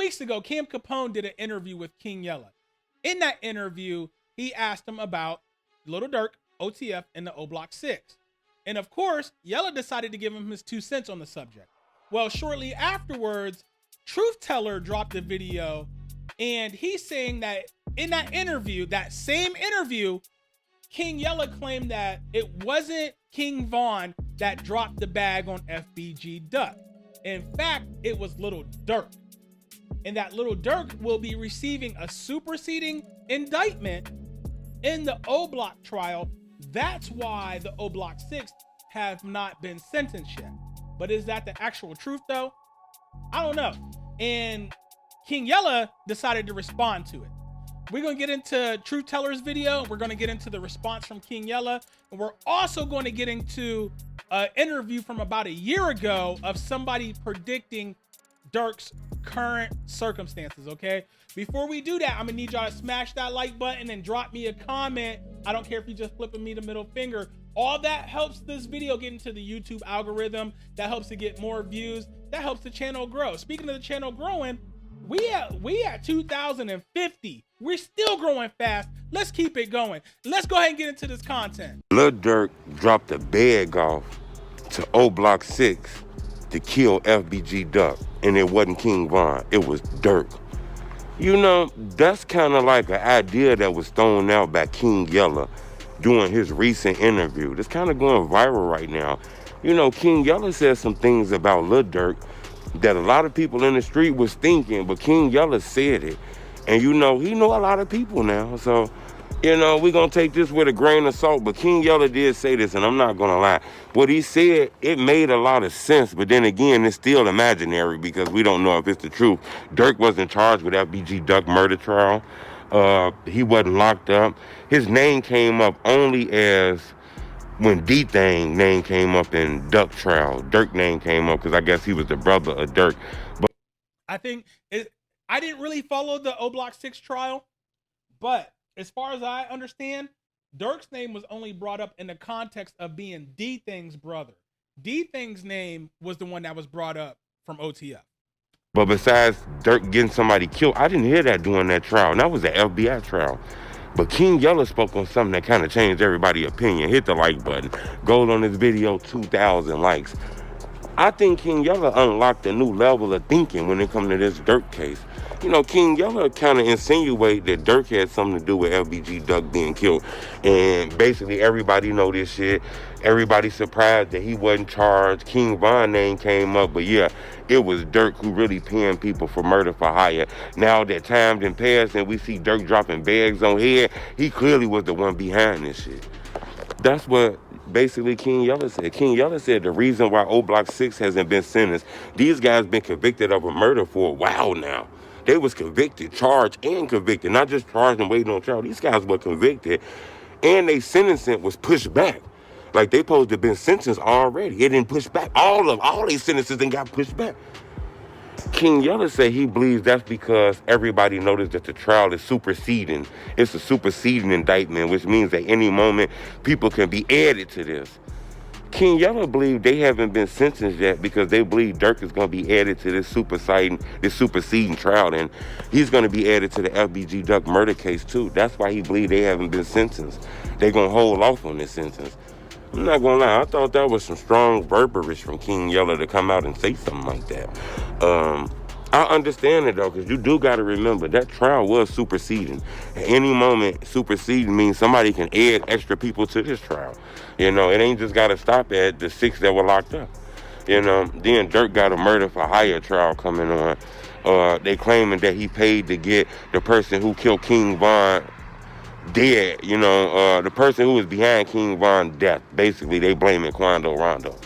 weeks ago, Cam Capone did an interview with King Yella. In that interview, he asked him about Lil Durk, OTF, and the Oblock 6. And of course, Yella decided to give him his 2 cents on the subject. Well, shortly afterwards, Truth Teller dropped a video, and he's saying that in that interview, that same interview, King Yella claimed that it wasn't King Von that dropped the bag on FBG Duck. In fact, it was Lil Durk. And that Lil Durk will be receiving a superseding indictment in the Oblock trial. That's why the Oblock 6 have not been sentenced yet. But is that the actual truth though? I don't know. And King Yella decided to respond to it. We're going to get into Truth Teller's video. We're going to get into the response from King Yella. And we're also going to get into an interview from about a year ago of somebody predicting Durk's current circumstances, okay? Before we do that, I'm gonna need y'all to smash that like button and drop me a comment. I don't care if you're just flipping me the middle finger. All that helps this video get into the YouTube algorithm. That helps to get more views. That helps the channel grow. Speaking of the channel growing, we at 2,050. We're still growing fast. Let's keep it going. Let's go ahead and get into this content. Lil Durk dropped a bag off to Oblock 6 to kill FBG Duck, and it wasn't King Von, it was Durk. You know, that's kind of like an idea that was thrown out by King Yella during his recent interview. That's kind of going viral right now. You know, King Yella said some things about Lil Durk that a lot of people in the street was thinking, but King Yella said it. And you know, he know a lot of people now, so you know, we're going to take this with a grain of salt, but King Yella did say this, and I'm not going to lie. What he said, it made a lot of sense, but then again, it's still imaginary because we don't know if it's the truth. Durk wasn't charged with FBG Duck murder trial. He wasn't locked up. His name came up only as when D-Thing name came up in Duck trial. Durk name came up because I guess he was the brother of Durk. But I think I didn't really follow the Oblock 6 trial, but as far as I understand, Durk's name was only brought up in the context of being D-Thing's brother. D-Thing's name was the one that was brought up from OTF. But besides Durk getting somebody killed, I didn't hear that during that trial. And that was the FBI trial. But King Yella spoke on something that kind of changed everybody's opinion. Hit the like button. Gold on this video, 2,000 likes. I think King Yella unlocked a new level of thinking when it comes to this Durk case. You know, King Yella kind of insinuated that Durk had something to do with FBG Duck being killed. And basically everybody know this shit. Everybody surprised that he wasn't charged. King Von name came up, but yeah, it was Durk who really paying people for murder for hire. Now that time done passed and we see Durk dropping bags on head, he clearly was the one behind this shit. That's what basically King Yella said. King Yella said the reason why Oblock 6 hasn't been sentenced, these guys been convicted of a murder for a while now. They was convicted, charged, and convicted. Not just charged and waiting on trial. These guys were convicted, and their sentencing was pushed back. Like, they supposed to have been sentenced already. It didn't push back. All their sentences then got pushed back. King Yella said he believes that's because everybody noticed that the trial is superseding. It's a superseding indictment, which means that any moment people can be added to this. King Yella believe they haven't been sentenced yet because they believe Durk is going to be added to this superseding trial, and he's going to be added to the FBG Duck murder case too. That's why he believe they haven't been sentenced. They're going to hold off on this sentence. I'm not going to lie, I thought that was some strong verbiage from King Yella to come out and say something like that. I understand it though, because you do got to remember that trial was superseding. At any moment, superseding means somebody can add extra people to this trial. You know, it ain't just got to stop at the 6 that were locked up. You know, then Durk got a murder for hire trial coming on. They claiming that he paid to get the person who killed King Von dead. You know, the person who was behind King Von's death. Basically, they blaming Quando Rondo.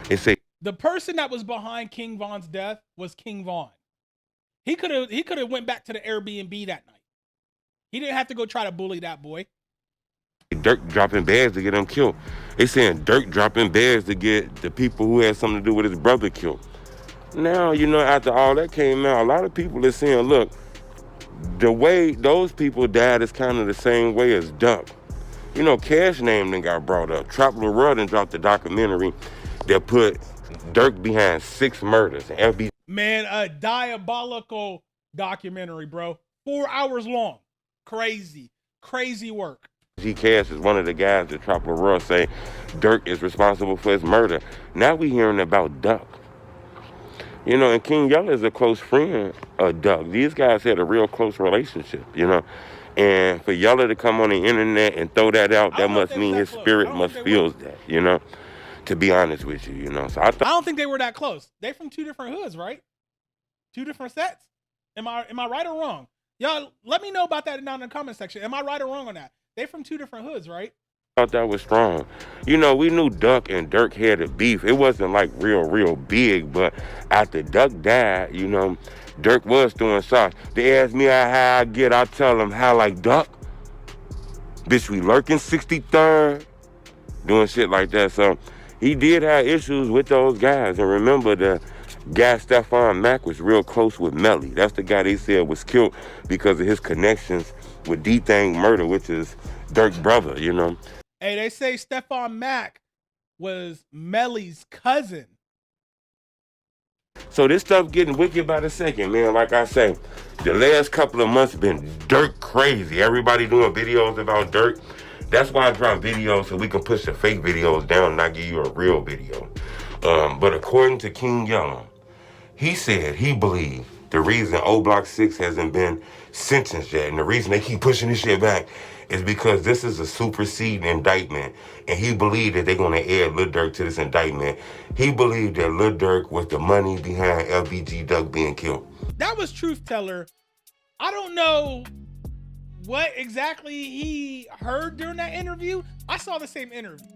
The person that was behind King Von's death was King Von. He could have went back to the Airbnb that night. He didn't have to go try to bully that boy. Durk dropping bags to get him killed. They saying Durk dropping bags to get the people who had something to do with his brother killed. Now, you know, after all that came out, a lot of people are saying, look, the way those people died is kind of the same way as Duck. You know, Cash name then got brought up. Trap Lil Rud and dropped the documentary that put Durk behind 6 murders. Man, a diabolical documentary, bro. 4 hours long. Crazy work. FBG Cash is one of the guys that Trop Leroy say Durk is responsible for his murder. Now we hearing about Duck. You know, and King Yella is a close friend of Duck. These guys had a real close relationship, you know. And for Yella to come on the internet and throw that out, that must mean his spirit must feel that, you know, to be honest with you, you know. So I don't think they were that close. They from two different hoods, right? Two different sets? Am I right or wrong? Y'all, let me know about that down in the comment section. Am I right or wrong on that? They from two different hoods, right? Thought that was strong. You know, we knew Duck and Durk had a beef. It wasn't like real big, but after Duck died, you know, Durk was doing shots. They ask me how I get, I tell them how like Duck. Bitch, we lurking 63rd. Doing shit like that. So he did have issues with those guys. And remember, the guy Stephon Mack was real close with Melly. That's the guy they said was killed because of his connections with D-Thang Murder, which is Durk's brother, you know. Hey, they say Stephon Mack was Melly's cousin. So this stuff getting wicked by the second, man. Like I say, the last couple of months been Durk crazy. Everybody doing videos about Durk. That's why I drop videos so we can push the fake videos down and not give you a real video. But according to King Yella, he said he believed the reason Oblock 6 hasn't been sentenced yet, and the reason they keep pushing this shit back, is because this is a superseding indictment, and he believed that they're going to add Lil Durk to this indictment. He believed that Lil Durk was the money behind FBG Duck being killed. That was Truth Teller. I don't know what exactly he heard during that interview. I saw the same interview.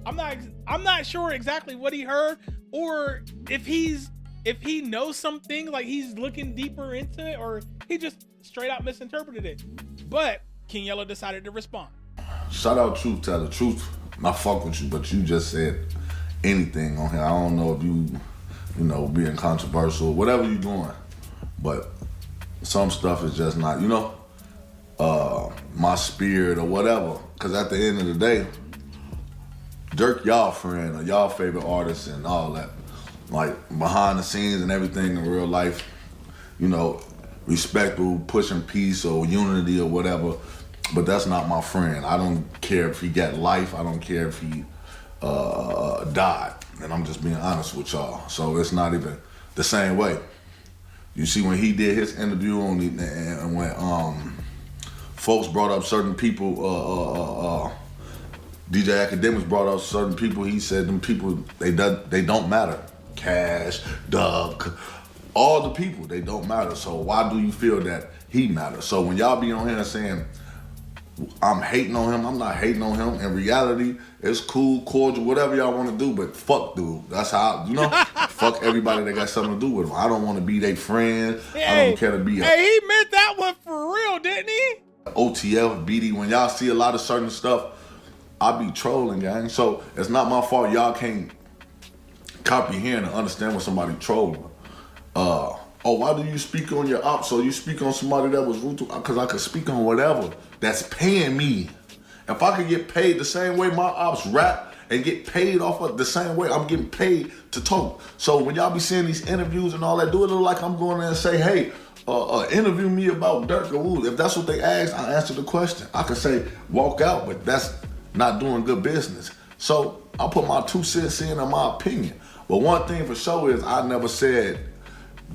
I'm not sure exactly what he heard, or if he knows something, like he's looking deeper into it, or he just straight out misinterpreted it. But King Yella decided to respond. Shout out Truth Teller. Truth, I fuck with you, but you just said anything on here. I don't know if you know, being controversial, whatever you're doing, but some stuff is just not, you know, my spirit or whatever. Because at the end of the day, Durk, y'all friend or y'all favorite artist and all that, like behind the scenes and everything in real life, you know, respectful, pushing peace or unity or whatever, but that's not my friend. I don't care if he got life. I don't care if he died. And I'm just being honest with y'all. So it's not even the same way. You see, when he did his interview on the, and when folks brought up certain people, DJ Academics brought up certain people, he said them people, they don't matter. Cash, Duck, all the people, they don't matter. So why do you feel that he matters? So when y'all be on here saying, I'm hating on him, I'm not hating on him. In reality, it's cool, cordial, whatever y'all want to do, but fuck dude. That's how, you know, fuck everybody that got something to do with him. I don't want to be their friend. Hey, I don't care to be Hey, he meant that one for real, didn't he? OTF, BD, when y'all see a lot of certain stuff, I be trolling, gang. So it's not my fault y'all can't comprehend and understand when somebody trolling. Oh, why do you speak on your ops? So you speak on somebody that was rude to, because I could speak on whatever that's paying me. If I could get paid the same way my ops rap and get paid off of the same way I'm getting paid to talk. So when y'all be seeing these interviews and all that, do it look like I'm going there and say, hey, interview me about Durk or Woo. If that's what they ask, I answer the question. I could say, walk out, but that's not doing good business. So I put my 2 cents in on my opinion. But one thing for sure is I never said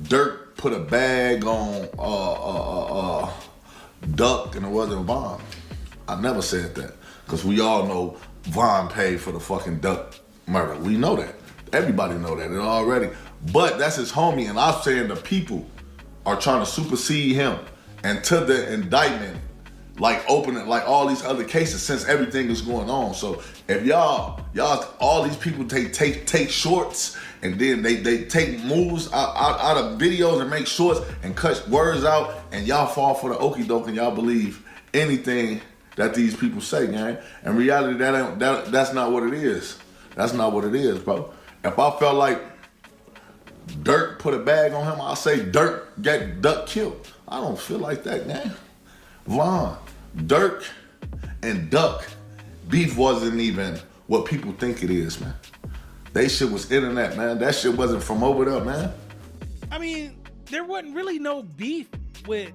Durk put a bag on Duck and it wasn't Von. I never said that. Because we all know Von paid for the fucking Duck murder. We know that. Everybody know that already. But that's his homie, and I'm saying the people are trying to supersede him and to the indictment, like opening like all these other cases since everything is going on. So if y'all all these people take shorts and then they take moves out of videos and make shorts and cut words out, and y'all fall for the okie doke and y'all believe anything that these people say, gang. In reality, that's not what it is. That's not what it is, bro. If I felt like Durk put a bag on him, I'll say Durk got Duck killed. I don't feel like that, man. Von, Durk, and Duck beef wasn't even what people think it is, man. They shit was internet, man. That shit wasn't from over there, man. I mean, there wasn't really no beef with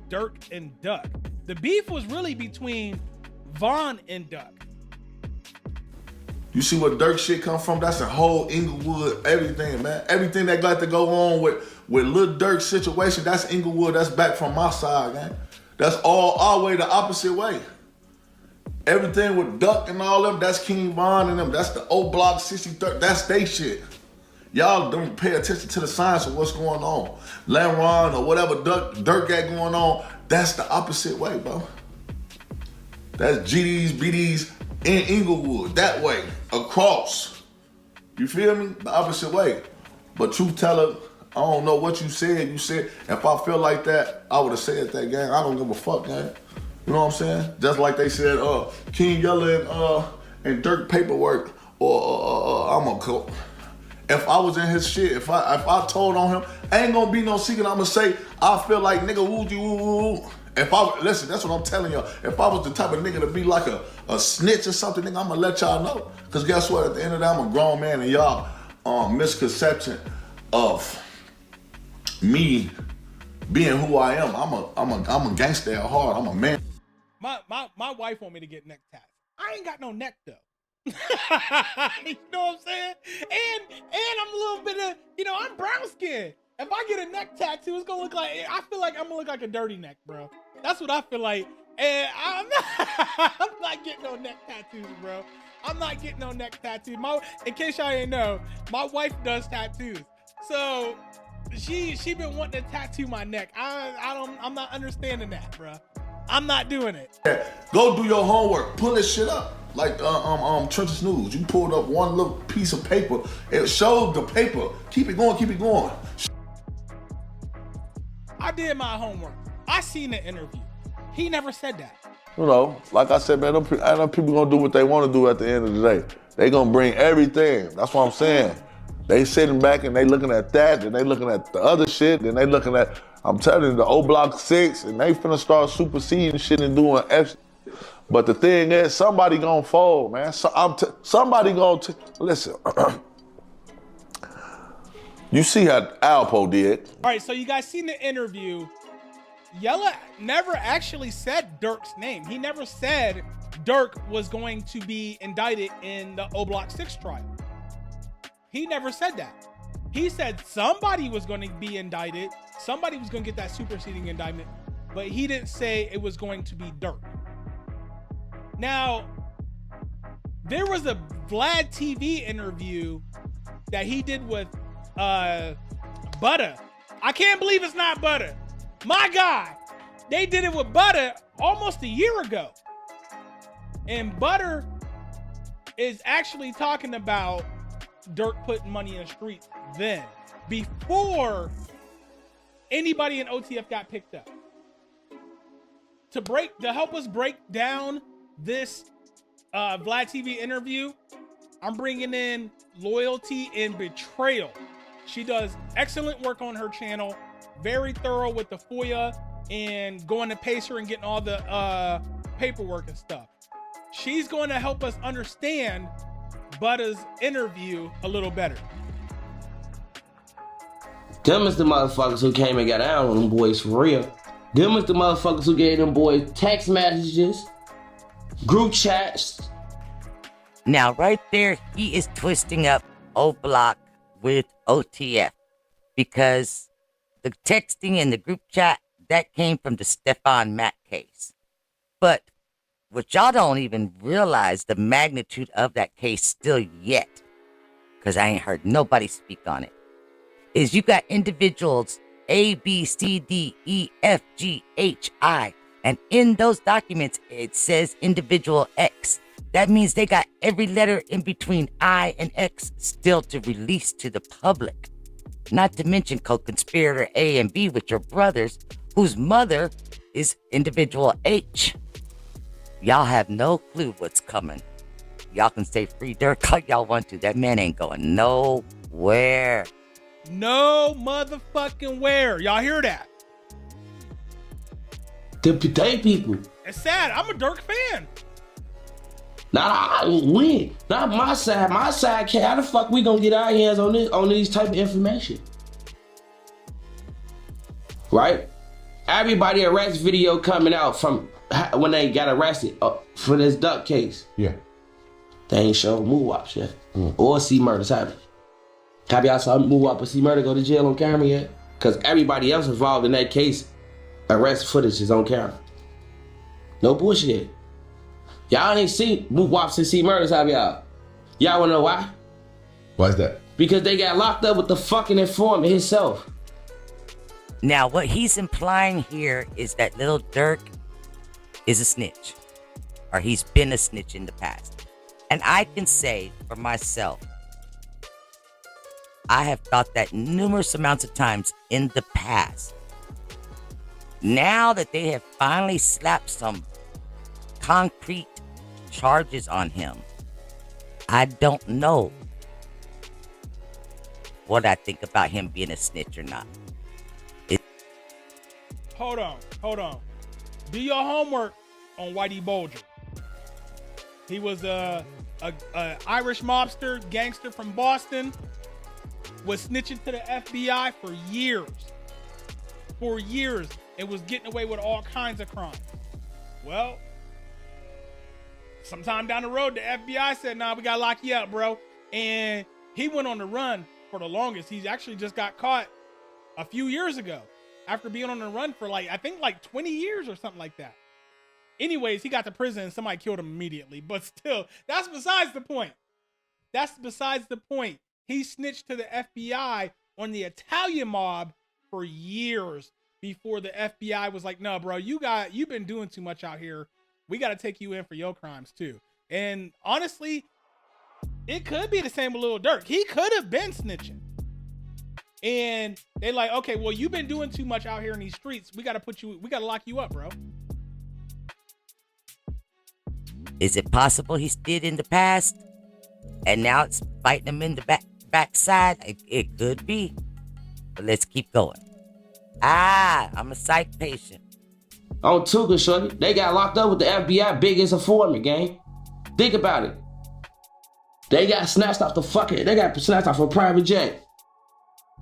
Durk and Duck. The beef was really between Von and Duck. You see what Durk shit come from? That's a whole Inglewood, everything, man. Everything that got to go on with Lil Durk's situation, that's Inglewood. That's back from my side, man. That's all way the opposite way. Everything with Duck and all them, that's King Von and them. That's the Oblock 63rd. That's they shit. Y'all don't pay attention to the science of what's going on. Lamron or whatever Durk got going on, that's the opposite way, bro. That's GDs, BDs in Inglewood, that way, across. You feel me? The opposite way. But truth teller, I don't know what you said. You said, if I feel like that, I would have said that, gang. I don't give a fuck, gang. You know what I'm saying? Just like they said, King Yella and Durk paperwork, or I'm a cook. If I was in his shit, if I told on him, ain't gonna be no secret. I'ma say, I feel like nigga woo. If I, listen, that's what I'm telling y'all. If I was the type of nigga to be like a snitch or something, nigga, I'ma let y'all know. Cause guess what? At the end of the day, I'm a grown man, and y'all misconception of me being who I am. I'm a gangster at heart. I'm a man. My wife want me to get neck tats. I ain't got no neck though. You know what I'm saying? And I'm a little bit of, I'm brown skinned. If I get a neck tattoo, it's gonna look like, I feel like I'm gonna look like a dirty neck, bro. That's what I feel like. And I'm not getting no neck tattoos, bro. I'm not getting no neck tattoos. In case y'all didn't know, my wife does tattoos. So she been wanting to tattoo my neck. I'm not understanding that, bro. I'm not doing it. Go do your homework. Pull this shit up. Like Trench's News. You pulled up one little piece of paper. It showed the paper. Keep it going, keep it going. I did my homework. I seen the interview. He never said that. You know, like I said, man, I know people gonna do what they want to do at the end of the day. They gonna bring everything. That's what I'm saying. They sitting back and they looking at that, and they looking at the other shit, and they looking at, I'm telling you, the Oblock 6, and they finna start superseding shit and doing F. But the thing is, somebody gonna fold, man. So somebody gonna listen. You see how Alpo did. All right, so you guys seen the interview. Yella never actually said Durk's name. He never said Durk was going to be indicted in the Oblock 6 trial. He never said that. He said somebody was going to be indicted. Somebody was going to get that superseding indictment, but he didn't say it was going to be Durk. Now, there was a Vlad TV interview that he did with Butta. I can't believe it's not Butta. My guy. They did it with Butta almost a year ago. And Butta is actually talking about Durk putting money in the streets then, before anybody in OTF got picked up. To help us break down this Vlad TV interview, I'm bringing in Loyalty and Betrayal. She does excellent work on her channel, very thorough with the FOIA and going to Pacer and getting all the paperwork and stuff. She's going to help us understand Butta's interview a little better. Them is the motherfuckers who came and got out on them boys for real. Them is the motherfuckers who gave them boys text messages, group chats. Now right there, he is twisting up Oblock with OTF, because the texting in the group chat, that came from the Stefan Mack case. But what y'all don't even realize the magnitude of that case still yet, because I ain't heard nobody speak on it, is you got individuals A, B, C, D, E, F, G, H, I, and in those documents, it says individual X. That means they got every letter in between I and X still to release to the public. Not to mention co-conspirator A and B with your brothers, whose mother is individual H. Y'all have no clue what's coming. Y'all can say free Durk all y'all want to. That man ain't going nowhere. No motherfucking where. Y'all hear that? They people. It's sad. I'm a Durk fan. We. Not my side. My side can't. How the fuck we gonna get our hands on these type of information? right? Everybody arrest video coming out from when they got arrested for this Duck case. Yeah. They ain't showing Moop yet. Or C Murder's happening. Have y'all saw Moop or C Murder go to jail on camera yet? Because everybody else involved in that case, arrest footage is on camera. No bullshit. Y'all ain't seen Moop and C Murders, have y'all? Y'all wanna know why? Why is that? Because they got locked up with the fucking informant himself. Now, what he's implying here is that Lil Durk is a snitch, or he's been a snitch in the past. And I can say for myself, I have thought that numerous amounts of times in the past. Now that they have finally slapped some concrete charges on him, I don't know what I think about him being a snitch or not. Hold on. Do your homework on Whitey Bulger. He was a Irish mobster, gangster from Boston, was snitching to the FBI for years. And was getting away with all kinds of crimes. Well, sometime down the road, the FBI said, nah, we gotta lock you up, bro. And he went on the run for the longest. He actually just got caught a few years ago after being on the run for I think 20 years or something like that. Anyways, he got to prison and somebody killed him immediately. But still, that's besides the point. He snitched to the FBI on the Italian mob for years before the FBI was like, no, bro, you've been doing too much out here. We got to take you in for your crimes too. And honestly, it could be the same with Lil Durk. He could have been snitching. And they like, okay, well, you've been doing too much out here in these streets. We got to lock you up, bro. Is it possible he did in the past and now it's biting him in the backside? It could be. But let's keep going. I'm a psych patient. On Tuga, shorty, they got locked up with the FBI biggest informant, gang. Think about it. They got snatched off a private jet.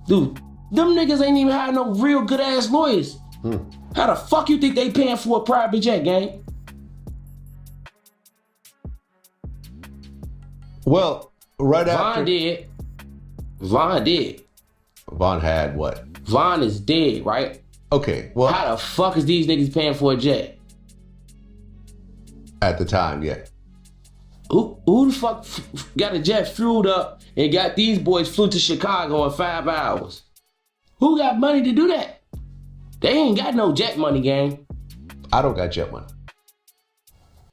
Dude, them niggas ain't even had no real good ass lawyers. How the fuck you think they paying for a private jet, gang? Well, right after... Von did. Von had what? Von is dead, right? Okay, well... How the fuck is these niggas paying for a jet? At the time, yeah. Who the fuck got a jet fueled up and got these boys flew to Chicago in 5 hours? Who got money to do that? They ain't got no jet money, gang. I don't got jet money.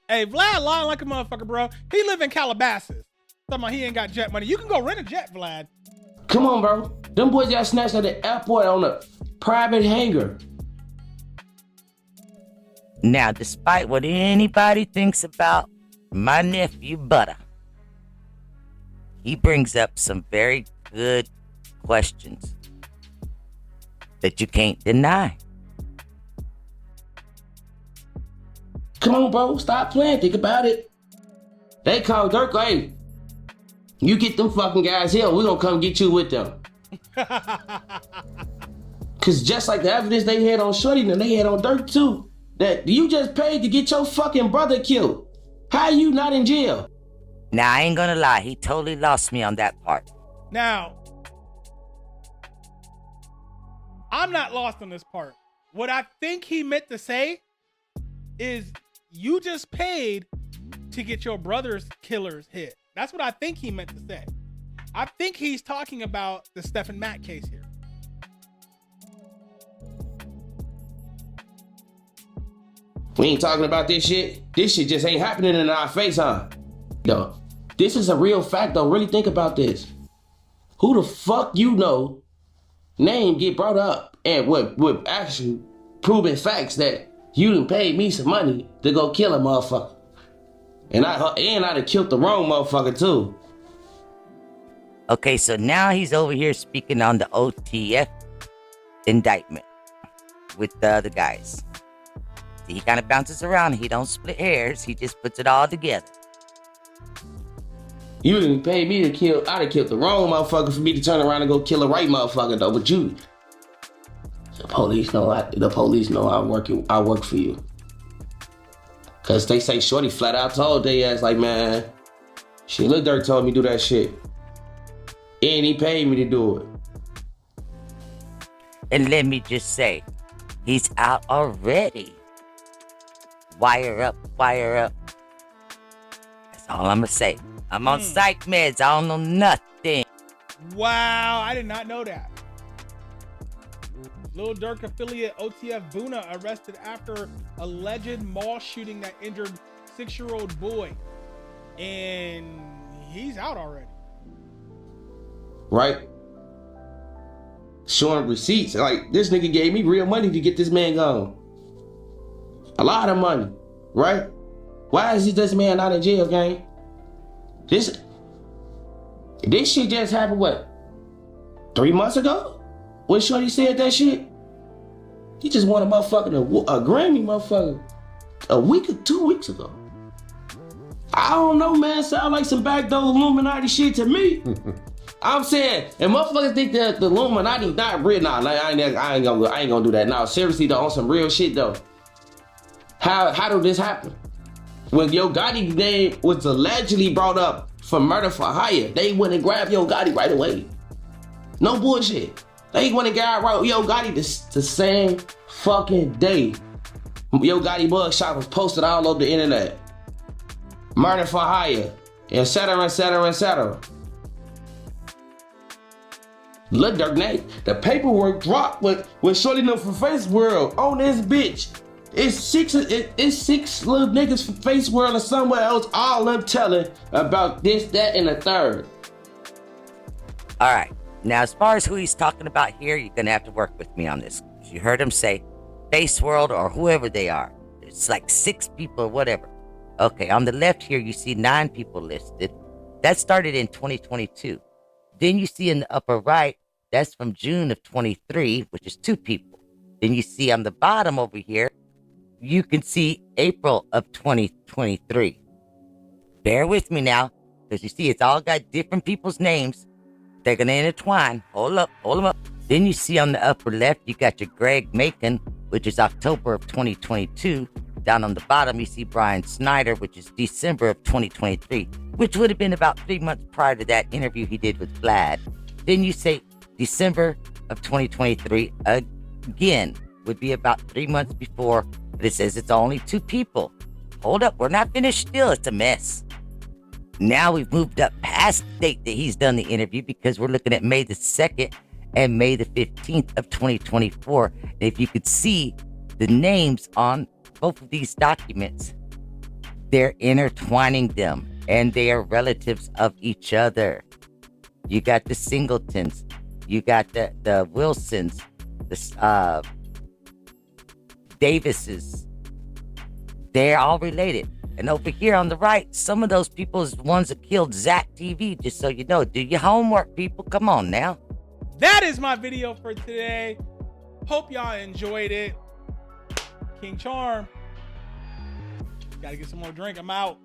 Hey, Vlad lying like a motherfucker, bro. He live in Calabasas. Talking about he ain't got jet money. You can go rent a jet, Vlad. Come on, bro. Them boys got snatched at the airport on a private hangar. Now, despite what anybody thinks about my nephew Butta, he brings up some very good questions that you can't deny. Come on, bro. Stop playing. Think about it. They call Durk, hey, you get them fucking guys here, we gonna come get you with them. Cause just like the evidence they had on Shorty, and they had on Durk too, that you just paid to get your fucking brother killed. How you not in jail? Now, I ain't gonna lie, he totally lost me on that part. Now, I'm not lost on this part. What I think he meant to say is you just paid to get your brother's killers hit. That's what I think he meant to say. I think he's talking about the Stephen Mack case here. We ain't talking about this shit. This shit just ain't happening in our face, huh? Yo, this is a real fact though. Really think about this. Who the fuck you know name get brought up and with actual proven facts that you done paid me some money to go kill a motherfucker. And I'd have killed the wrong motherfucker too. Okay, so now he's over here speaking on the OTF indictment with the other guys. See, he kind of bounces around. He don't split hairs. He just puts it all together. You didn't pay me to kill. I'd have killed the wrong motherfucker for me to turn around and go kill a right motherfucker though. But you supposed police know I work for you. Cause they say Shorty flat out told they ass like, man, shit, Lil Durk told me do that shit. And he paid me to do it. And let me just say, he's out already. Wire up, wire up. That's all I'm gonna say. I'm on psych meds. I don't know nothing. Wow, I did not know that. Lil Durk affiliate OTF Butta arrested after alleged mall shooting that injured 6-year-old boy. And he's out already. Right? Showing receipts. Like, this nigga gave me real money to get this man gone. A lot of money. Right? Why is this man not in jail, gang? This shit just happened, what? 3 months ago? When Shorty said that shit? He just won a Grammy, motherfucker. A week or 2 weeks ago. I don't know, man. Sound like some backdoor Illuminati shit to me. I'm saying, and motherfuckers think that the Illuminati not real. Nah, I ain't gonna do that. Nah, seriously though, on some real shit though. How did this happen? When Yo Gotti name was allegedly brought up for murder for hire, they went and grabbed Yo Gotti right away. No bullshit. They went and grabbed Yo Gotti the same fucking day. Yo Gotti mugshot was posted all over the internet. Murder for hire, etc., etc., etc. Lil Durk name, the paperwork dropped with Shorty them from Face World on this bitch. It's six little niggas from Face World or somewhere else, all them telling about this, that, and the third. All right. Now, as far as who he's talking about here, you're going to have to work with me on this. You heard him say Face World or whoever they are. It's like 6 people or whatever. Okay, on the left here, you see 9 people listed. That started in 2022. Then you see in the upper right, that's from June of 23, which is 2 people. Then you see on the bottom over here, you can see April of 2023. Bear with me now, because you see it's all got different people's names. They're going to intertwine. Hold them up. Then you see on the upper left, you got your Greg Macon, which is October of 2022. Down on the bottom, you see Brian Snyder, which is December of 2023, which would have been about 3 months prior to that interview he did with Vlad. Then you say December of 2023, again, would be about 3 months before, but it says it's only 2 people. Hold up, we're not finished still. It's a mess. Now we've moved up past the date that he's done the interview because we're looking at May the 2nd and May the 15th of 2024. And if you could see the names on both of these documents, they're intertwining them and they are relatives of each other. You got the Singletons, you got the Wilsons, the Davises. They're all related. And over here on the right, some of those people is the ones that killed Vlad TV, just so you know. Do your homework, people. Come on now. That is my video for today. Hope y'all enjoyed it. King Charm. Gotta get some more drink. I'm out.